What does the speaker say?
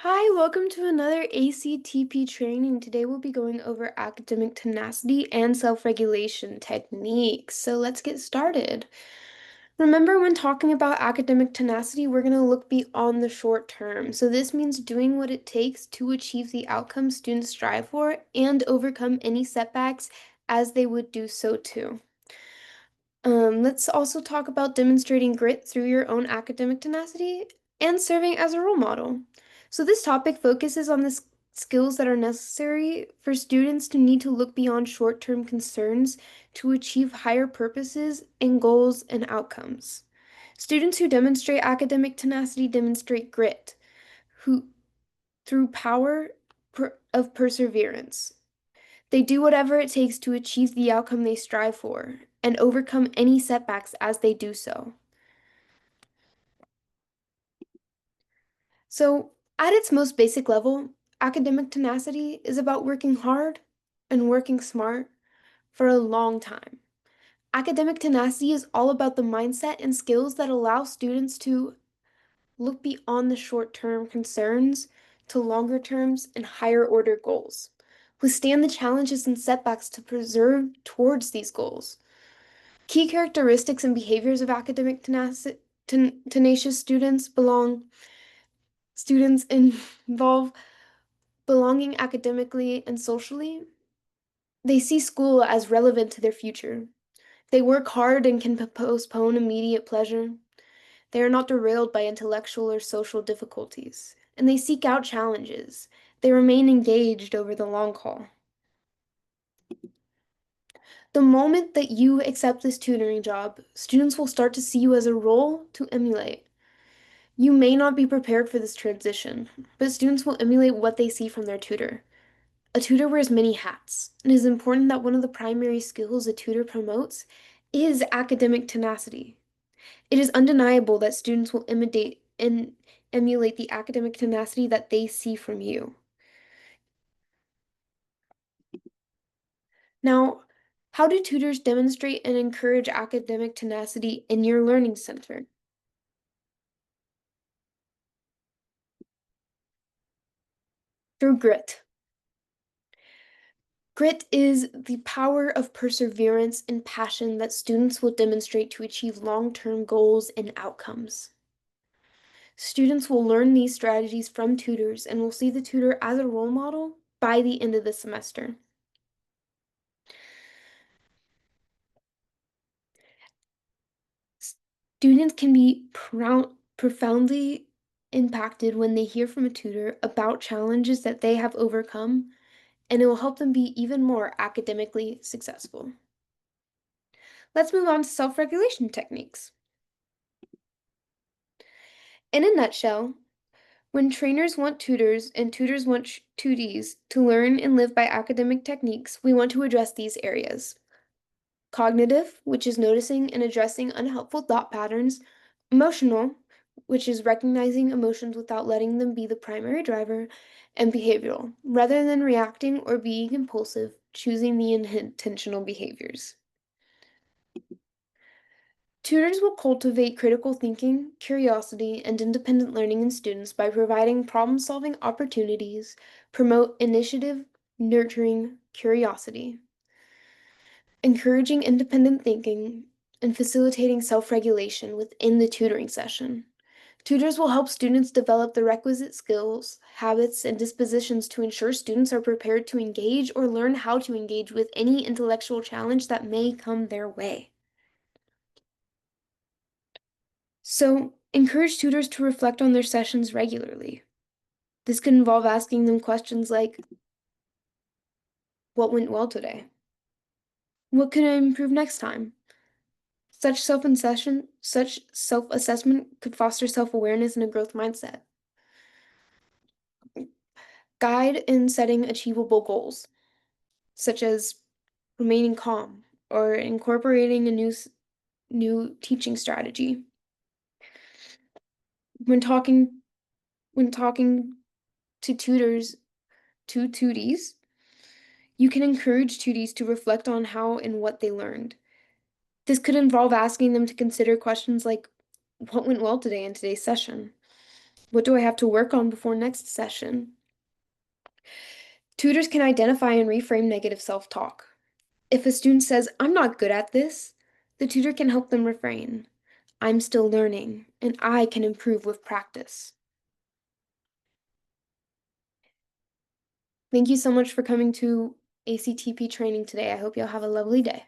Hi, welcome to another ACTP training. Today we'll be going over academic tenacity and self-regulation techniques. So let's get started. Remember, when talking about academic tenacity, we're going to look beyond the short term. So this means doing what it takes to achieve the outcome students strive for and overcome any setbacks as they would do so too. Let's also talk about demonstrating grit through your own academic tenacity and serving as a role model. So, this topic focuses on the skills that are necessary for students to need to look beyond short term concerns to achieve higher purposes and goals and outcomes. Students who demonstrate academic tenacity demonstrate grit who, through power of perseverance. They do whatever it takes to achieve the outcome they strive for and overcome any setbacks as they do so. So, at its most basic level, academic tenacity is about working hard and working smart for a long time. Academic tenacity is all about the mindset and skills that allow students to look beyond the short term concerns to longer terms and higher order goals. Withstand the challenges and setbacks to preserve towards these goals. Key characteristics and behaviors of academic tenacious students involve belonging academically and socially. They see school as relevant to their future. They work hard and can postpone immediate pleasure. They are not derailed by intellectual or social difficulties, and they seek out challenges. They remain engaged over the long haul. The moment that you accept this tutoring job, students will start to see you as a role to emulate. You may not be prepared for this transition, but students will emulate what they see from their tutor. A tutor wears many hats. It is important that one of the primary skills a tutor promotes is academic tenacity. It is undeniable that students will imitate and emulate the academic tenacity that they see from you. Now, how do tutors demonstrate and encourage academic tenacity in your learning center? Through grit. Grit is the power of perseverance and passion that students will demonstrate to achieve long-term goals and outcomes. Students will learn these strategies from tutors and will see the tutor as a role model by the end of the semester. Students can be profoundly impacted when they hear from a tutor about challenges that they have overcome, and it will help them be even more academically successful. Let's move on to self-regulation techniques. In a nutshell, when trainers want tutors and tutors want tutees to learn and live by academic techniques, we want to address these areas. Cognitive, which is noticing and addressing unhelpful thought patterns. Emotional, which is recognizing emotions without letting them be the primary driver. And behavioral, rather than reacting or being impulsive, choosing the intentional behaviors. Tutors will cultivate critical thinking, curiosity, and independent learning in students by providing problem-solving opportunities, promote initiative, nurturing curiosity, encouraging independent thinking, and facilitating self-regulation within the tutoring session. Tutors will help students develop the requisite skills, habits, and dispositions to ensure students are prepared to engage or learn how to engage with any intellectual challenge that may come their way. So, encourage tutors to reflect on their sessions regularly. This could involve asking them questions like, what went well today? What can I improve next time? Such self-assessment could foster self-awareness and a growth mindset. Guide in setting achievable goals, such as remaining calm or incorporating a new teaching strategy. When talking when talking to tutees, you can encourage tutees to reflect on how and what they learned. This could involve asking them to consider questions like, what went well today in today's session? What do I have to work on before next session? Tutors can identify and reframe negative self-talk. If a student says, I'm not good at this, the tutor can help them refrain. I'm still learning, and I can improve with practice. Thank you so much for coming to ACTP training today. I hope you'll have a lovely day.